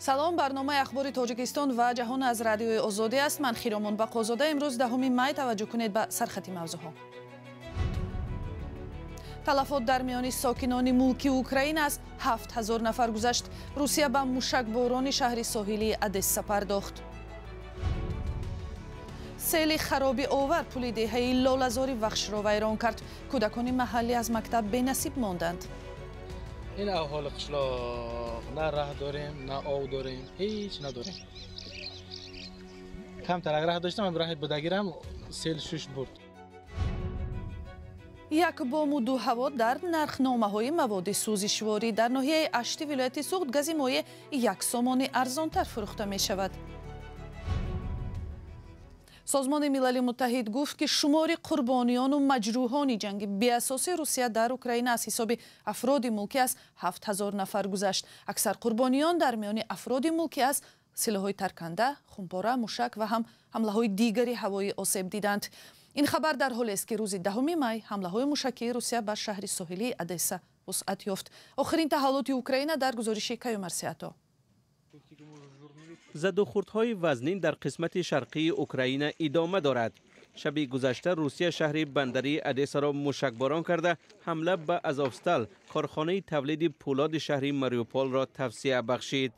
салом, барномаи ахбори тоҷикистон ва ҷаҳон аз радиои озодӣ аст. ман хиромон бақозода. имрӯз 10 май таваҷҷӯҳ кунед ба сархати мавзӯъҳо. талафот дар миёни сокинони мулки Украина аз 7000 нафар гузашт. Русия ба мушакборони шаҳри соҳилии Одесса пардохт. сели хароби овар пули деҳаи Лолазори Вахшро вайрон кард. кӯдакони маҳаллӣ аз мактаб бенасиб монданд. این احوال قشلاق نه راه داریم نه آب داریم هیچ نداریم. کمتر اگر راه داشتم راه بدگیرم سیل شش برد. як бому ду ҳаво дар нархномаҳои маводи сӯзишворӣ дар ноҳияи ашти вилояти суғд гази моеъ 1 сомони арзонтар фурӯхта мешавад. созмони милали муттаҳид гуфт ки шумори қурбониону маҷрӯҳони ҷанги беасоси Русия дар Украина аз ҳисоби афроди мулкӣ аз 7000 нафар гузашт. аксар қурбониён дар миёни афроди мулкӣ аз силоҳои тарканда, хунпора, мушак ва ҳам ҳамлаҳои дигари ҳавоӣ осеб диданд. ин хабар дар ҳоле аст ки рӯзи 10 май ҳамлаҳои мушакии Русия ба шаҳри соҳилии Одесса вусъат ёфт. охирин таҳаллути Украина дар гузориши Каюмарсиато. زدوخوردهای وزنین در قسمت شرقی اوکراین ادامه دارد. شب گذشته روسیه شهر بندری ادسا را موشکباران کرده حمله به ازوفستال کارخانه تولید پولاد شهر ماریوپول را توسعه بخشید.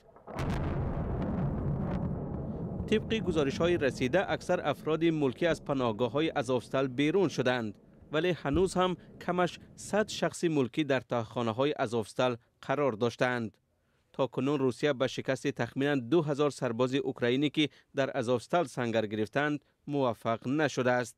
طبق گزارش‌های رسیده اکثر افراد ملکی از پناهگاه‌های ازوفستال بیرون شدند ولی هنوز هم کمش 100 شخص ملکی در تاخانه‌های ازوفستال قرار داشتند. تا کنون روسیه به شکست تخمینا 2000 سرباز اوکراینی که در ازوفستال سنگر گرفتند موفق نشده است.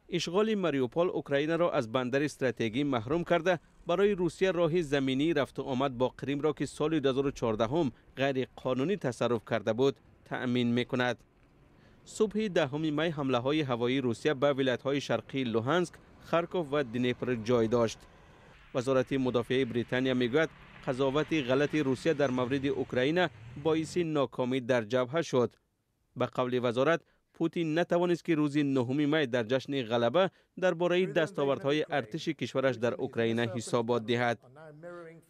اشغال ماریوپول اوکراین را از بندر استراتژیکی محروم کرده برای روسیه راه زمینی رفت و آمد با کریم را که سال 2014 غیر قانونی تصرف کرده بود تأمین می‌کند. صبح 10 می حمله‌های هوایی روسیه به ولایت‌های شرقی لوهانسک، خارکوف و دنیپر جای داشت. وزارت مدافعه بریتانیا میگوید قضاوت غلط روسیه در مورد اوکراین باعث ناکامی در جبهه شد. به قول وزارت پوتین نتوانست که روز 9 می در جشن غلبه درباره دستاوردهای ارتش کشورش در اوکراین حسابات دهد.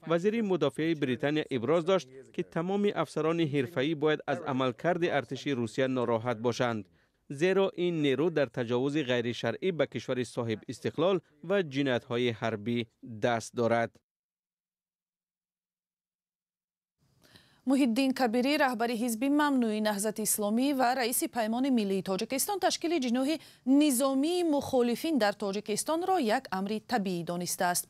وزیر مدافعه بریتانیا ابراز داشت که تمام افسران حرفه‌ای باید از عملکرد ارتش روسیه ناراحت باشند، زیرا این نیرو در تجاوز غیر شرعی به کشور صاحب استقلال و جنایت‌های حربی دست دارد. муҳиддин кабирӣ раҳбари ҳизби мамнӯи наҳзати исломӣ ва раиси паймони миллии тоҷикистон ташкили ҷиноҳи низомии мухолифин дар тоҷикистонро як амри табиӣ донистааст.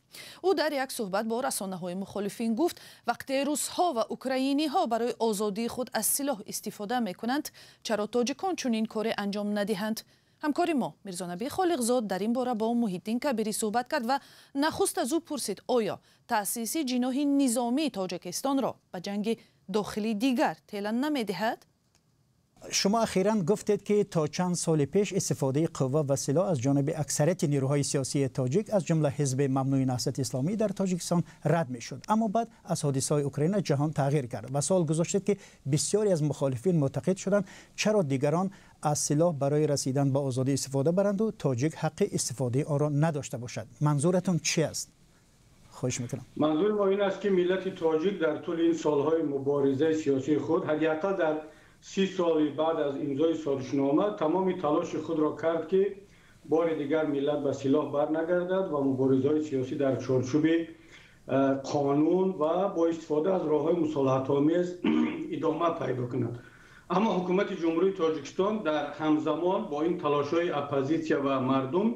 ӯ дар як суҳбат бо расонаҳои мухолифин гуфт вақте русҳо ва украиниҳо барои озодии худ аз силоҳ истифода мекунанд, чаро тоҷикон чунин коре анҷом надиҳанд? ҳамкори мо мирзонабӣ холиқзод дар ин бора бо муҳиддин кабирӣ суҳбат кард ва нахуст аз ӯ пурсид оё таъсиси ҷиноҳи низомии тоҷикистонро ба ҷанги داخلی دیگر تیلن نمیدهد؟ شما اخیراً گفتید که تا چند سال پیش استفاده قوه و سلاح از جانب اکثریت نیروهای سیاسی تاجیک از جمله حزب ممنوع نهضت اسلامی در تاجیکستان رد میشد، اما بعد از حادثه‌های اوکراین جهان تغییر کرد و سوال گذاشتید که بسیاری از مخالفین معتقد شدند چرا دیگران از سلاح برای رسیدن به آزادی استفاده برند و تاجیک حق استفاده آن را نداشته باشد؟ منظورتون چی است؟ خواهش میکنم. منظور ما این است که ملت تاجیک در طول این سالهای مبارزه سیاسی خود حداقل در 30 سال بعد از امضای سازشنامه تمام تلاش خود را کرد که بار دیگر ملت به سلاح برنگردد و مبارزه‌های سیاسی در چارچوب قانون و با استفاده از راه‌های مصالحت‌آمیز ادامه پیدا کند. اما حکومت جمهوری تاجیکستان در همزمان با این تلاش‌های اپوزیسیون و مردم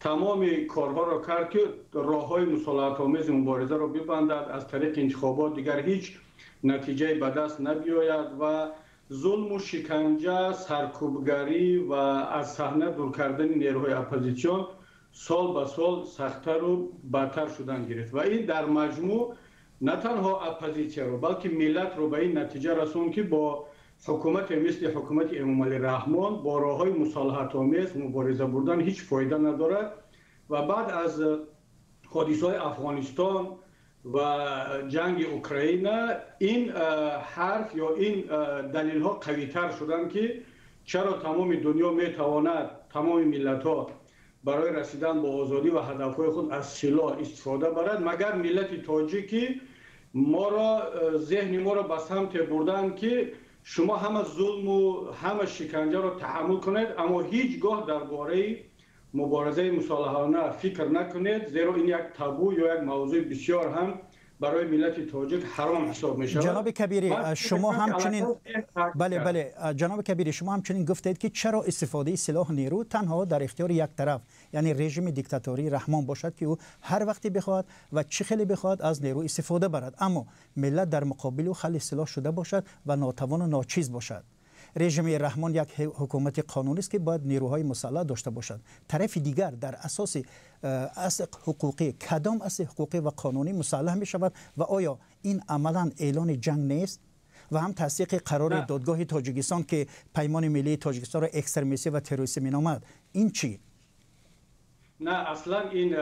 تمام کارها را کرد که راه‌های مصالحت‌آمیز مبارزه را ببندد، از طریق انتخابات دیگر هیچ نتیجه به دست نبیاید و ظلم و شکنجه، سرکوبگری و از صحنه دور کردن نیروهای اپوزیسیون سال به سال سخت‌تر و بدتر شدن گرفت و این در مجموع نه تنها اپوزیسیون را بلکه ملت را به این نتیجه رساند که با حکومت مثل حکومت امامعلی رحمان با راه‌های مصالحت‌آمیز مبارزه بردن هیچ فایده ندارد و بعد از حادثه‌های افغانستان و جنگ اوکراین این حرف یا این دلیل‌ها قوی‌تر شدند که چرا تمام دنیا می‌تواند تمام ملت‌ها برای رسیدن به آزادی و هدف‌های خود از سلاح استفاده برد مگر ملت تاجیکی ما را ذهن ما را به سمت بردن که شما همه ظلم و همه شکنجه را تحمل کنید، اما هیچگاه درباره مبارزه مصالحانه فکر نکنید، زیرا این یک تابو یا یک موضوع بسیار هم برای ملت تاجیک حرام حساب می شود. جناب کبیری شما همچنین بله جناب کبیری شما همچنین گفتید که چرا استفاده سلاح نیرو تنها در اختیار یک طرف یعنی رژیم دیکتاتوری رحمان باشد که او هر وقتی بخواهد و چه خیلی بخواهد از نیرو استفاده برد، اما ملت در مقابل او خلی سلاح شده باشد و ناتوان و ناچیز باشد. رژیم رحمان یک حکومت قانونی است که باید نیروهای مسلح داشته باشد. طرف دیگر در اساس اصل حقوقی کدام اصل حقوقی و قانونی مسلح می شود و آیا این عملا اعلان جنگ نیست؟ و هم تصدیق قرار دادگاه تاجیکستان که پیمان ملی تاجیکستان را اکسترمیستی و تروریستی می نامد، این چی؟ نه اصلا این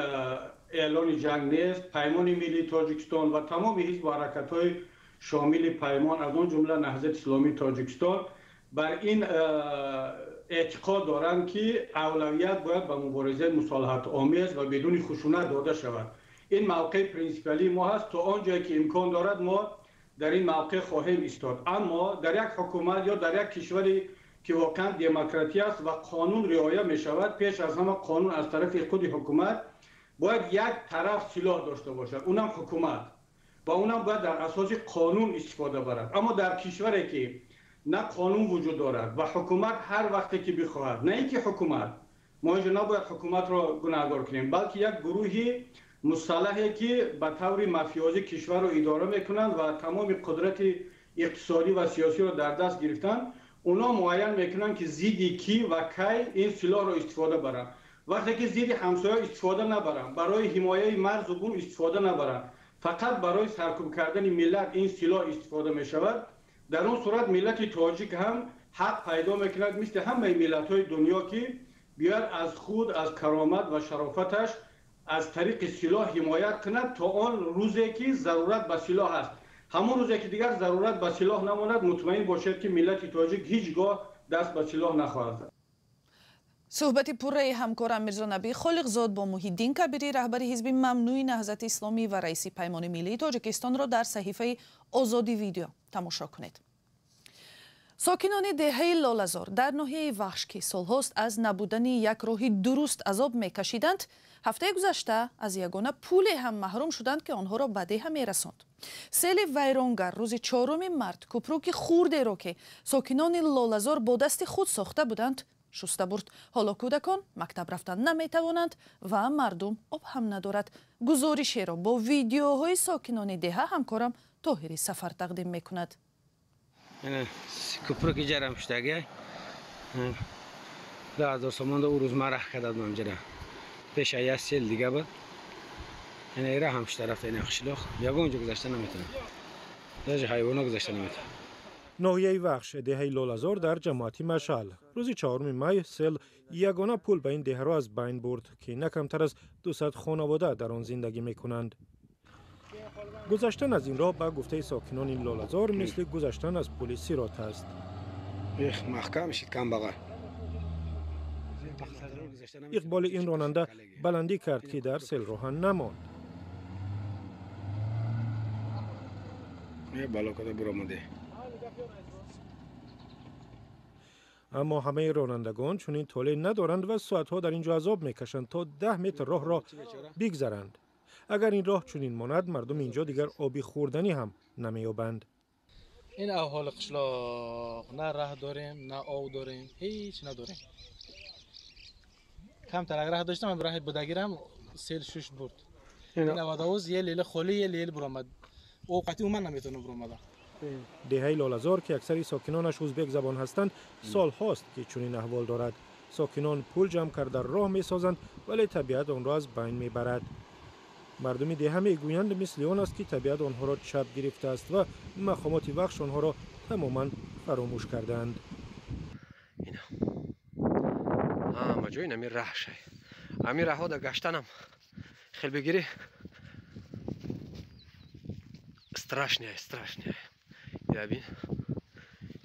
اعلان جنگ نیست. پیمان ملی تاجیکستان و تمام حزب و حرکت‌های شامل پیمان از آن جمله نهضت اسلامی تاجیکستان بر این اعتقاد دارند که اولویت باید به مبارزه مصالحت آمیز و بدون خشونت داده شود. این موقع پرینسیپالی ما هست، تا آنجایی که امکان دارد ما در این موقع خواهیم ایستاد. اما در یک حکومت یا در یک کشوری که واقعا دموکراسی است و قانون رعایت می شود، پیش از همه قانون از طرف خود حکومت باید یک طرف سلاح داشته باشد، اونم حکومت، و اونم باید در اساس قانون استفاده برد. اما در کشوری که نه قانون وجود دارد و حکومت هر وقتی که بخواهد، نه اینکه حکومت، ما اینجا نباید حکومت را گناهکار کنیم، بلکه یک گروهی مسلحی که به طور مافیازی کشور را اداره میکنند و تمام قدرت اقتصادی و سیاسی را در دست گرفتن، اونا معین میکنند که زیدی کی و کی این سلاح را استفاده برند. وقتی که زیدی همسایه استفاده نبرند، برای حمایت مرز و بوم استفاده نبرند، فقط برای سرکوب کردن ملت این سلاح استفاده می شود، در اون صورت ملت تاجیک هم حق پیدا میکند مثل همه ملت های دنیا که بیاد از خود، از کرامت و شرافتش از طریق سلاح حمایت کند تا آن روزی که ضرورت به سلاح است. همون روزی که دیگر ضرورت به سلاح نماند، مطمئن باشد که ملت تاجیک هیچگاه دست به سلاح نخواهد زد. صحبتی پررأی همکارم میرزا نبی خالقزاد با محیدین کبیری رهبر حزب ممنوع نهضت اسلامی و رئیس پیمان ملی تاجیکستان را در صحیفه آزادی ویدیو تماشا کنید. ساکنان دهه لاله‌زار در ناحیه وخش که سالهاست از نبودن یک راه درست عذاب میکشیدند، هفته گذشته از یگانه پول هم محروم شدند که آنها را به ده میرساند. سیل ویرانگر روز 4 مارس کوپروک خورده را که ساکنان لاله‌زار با دست خود ساخته بودند شسته برد. حالا کودکان مکتب رفتن نمیتوانند و مردم آب هم ندارد. گزارشی را با ویدیوهای ساکنان دهه همکارم طاهری سفر تقدیم میکند. کوپروک جرم شدگی در سامان او روز مرخ کردم منجره پیش یه سیل دیگه بود. این ایره همش طرف این خشلاخ یا اونجا گذشته نمیتونه، در حیوانا گذشته نمیتونه. ناحیه وخش دهه لاله‌زار در جماعتی مشعل روز 4 می سیل یگانه پول به این دهه را از بین برد که نه کمتر از 200 خانواده در آن زندگی میکنند. گذشتن از این راه به گفته ساکنان این لاله‌زار مثل گذشتن از پل صراط است. محکم شد کم بغل. اقبال این راننده بلندی کرد که در سیل راه نماند. بالا کده برآمده. اما همه رانندگان چنین طولی ندارند و ساعتها در اینجا عذاب میکشند تا 10 متر راه را بگذرند. اگر این راه چنین ماند، مردم اینجا دیگر آبی خوردنی هم نمیابند. این احوال قشلاق، نه راه داریم نه آب داریم، هیچ نداریم. کمتر اگر راه داشتم من راه بدگیرم سیل شش برد. این واداوز یه لیل خالی یه لیل برآمد. اوقاتی من نمیتونم برآمدم. دهه لاله‌زار که اکثری ساکنانش ازبک زبان هستند سال هاست که چنین احوال دارد. ساکنان پول جمع کرده راه می سازند ولی طبیعت آن را از بین می برد. مردم دهه می گویند مثل آن است که طبیعت آنها را چپ گرفته است و مقامات وخش آنها را تماما فراموش کردند. اینا ما جای نمی راه شای امی راه ها در گشتنم خیلی بگیری страшне یابین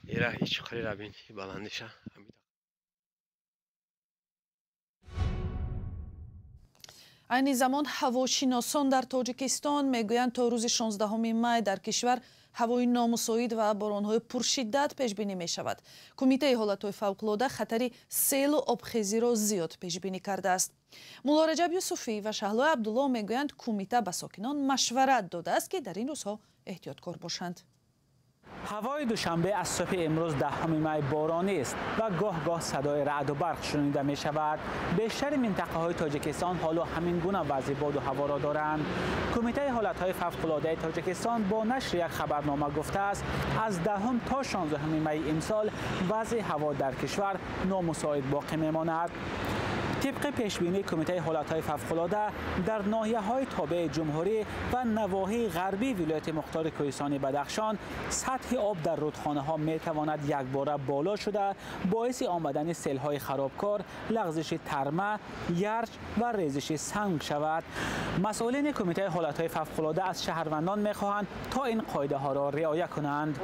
ایرا هیچ خیلی رابین بلندشه айни замон ҳавошиносон дар тоҷикистон мегӯянд то рӯзи 16 май дар кишвар ҳавои номусоид ва боронҳои пуршиддат пешбинӣ мешавад. Кумитаи ҳолатҳои фавқулода хатари селу обхезиро зиёд пешбинӣ кардааст. Мулло Раҷаб Юсуфӣ ва Шаҳлои Абдулло мегӯянд кумита ба сокинон машварат додааст ки дар ин рӯзҳо эҳтиёткор бошанд. ҳавои душанбе аз субҳи имрӯз 10 май боронӣ است و گاه صدای رعد و برق شنیده می شود. بیشتر منطقه‌های تاجیکستان حالا همین گونه وضع باد و هوا را دارند. کمیته حالت‌های فوق‌العاده تاجیکستان با نشر یک خبرنامه گفته است از 10 تا 16 می امسال وضع هوا در کشور نامساعد باقی می‌ماند. طبق پیشبینی کمیته حالت‌های فوق‌العاده در ناحیه‌های تابع جمهوری و نواحی غربی ولایت مختار کوهستانی بدخشان سطح آب در رودخانه‌ها می‌تواند یکباره بالا شده باعث آمدن سیل‌های خرابکار، لغزش ترمه، یرچ و ریزش سنگ شود. مسئولین کمیته حالت‌های فوق‌العاده از شهروندان می‌خواهند تا این قاعده‌ها را رعایت کنند.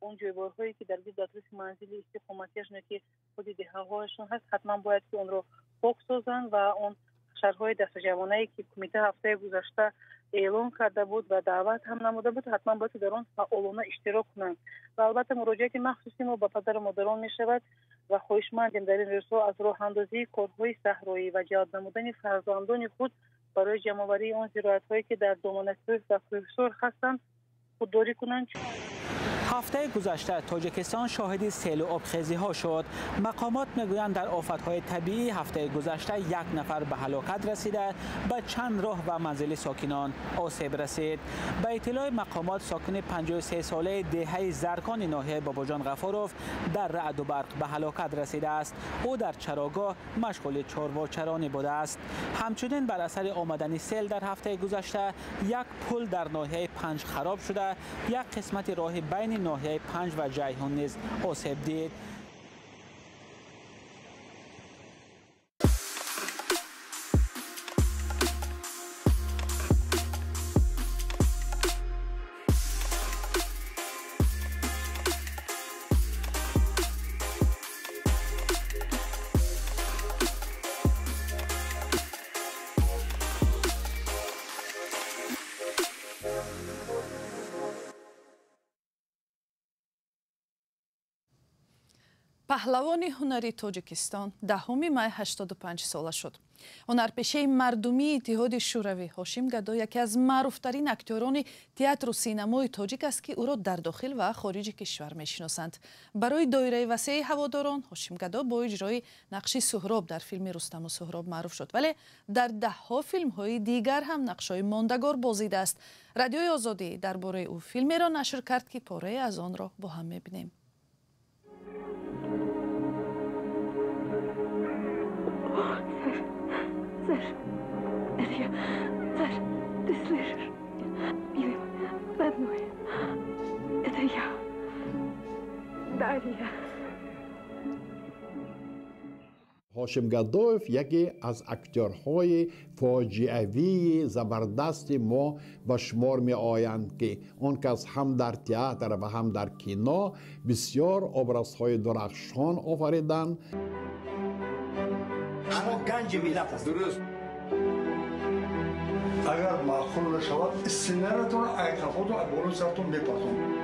اون جویبارهایی که در گرد اطراف منزل استقامتیشون که خود دهه‌هاشون هست حتما باید که اون رو پاک سازن و اون شهرهای دست جوانایی که کمیته هفته گذشته اعلام کرده بود و دعوت هم نموده بود حتما باید در اون فعالانه اشتراک کنند و البته مراجعات مخصوصی ما به پدر و مادران می شود و خواهشمندیم در این روزها از راه اندازی کارهای صحرایی و جلب نمودن فرزندان خود برای جمع‌آوری اون زراعت‌هایی که در دامنه کوه و کوهسار هستند خودداری کنند. هفته گذشته تاجیکستان شاهد سیل و آبخیزی ها شد. مقامات میگویند در آفت‌های طبیعی هفته گذشته 1 نفر به هلاکت رسیده، به چند راه و منزل ساکنان آسیب رسید. به اطلاع مقامات ساکن 53 ساله دهه زرکان ناحیه باباجان غفاروف در رعد و برق به هلاکت رسیده است. او در چراگاه مشغول چارواچرانی بوده است. همچنین بر اثر آمدن سیل در هفته گذشته یک پل در ناحیه 5 خراب شده، یک قسمت راه بین ناحیه 5 و جیهون نیز آسیب دید. پهلوانی هنری تاجیکستان 10 مای 85 ساله شد. هنرپیشه مردمی اتحاد شوروی هاشم گدو یکی از معروفترین اکتوران تئاتر و سینمای تاجیک است که او را در داخل و خارج کشور میشناسند. برای دایره وسیع هواداران هاشم گدو با اجرای نقش سهراب در فیلم رستم و سهراب معروف شد، ولی در ده‌ها فیلم‌های دیگر هم نقش‌های ماندگار بازیده است. رادیوی آزادی درباره او فیلمی را نشر کرد که پاره از آن را با هم می‌بینیم. هاشم گدویف یکی از اکتورهای فاجعه‌ای زبردست ما به شمار می آیند که آن کس هم در تئاتر و هم در کینو بسیار ابرازهای درخشان آفریدند. شما گنج ملت است. درست. اگر معقول نشود سینه‌تون اطرافتون بالای سرتون بپرتون.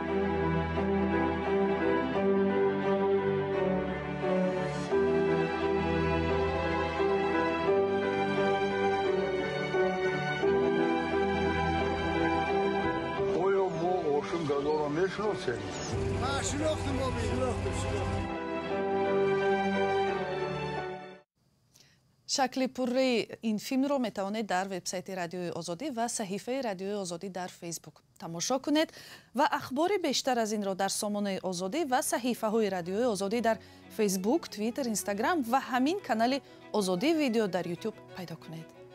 شکل پوره این فیلم رو میتوانید در وبسایت رادیوی آزادی و صحیفه رادیوی آزادی در فیسبوک تماشا کنید و اخبار بیشتر از این را در سامانه آزادی و صحیفه های رادیوی آزادی در فیسبوک، توییتر، اینستاگرام و همین کانال آزادی ویدیو در یوتیوب پیدا کنید.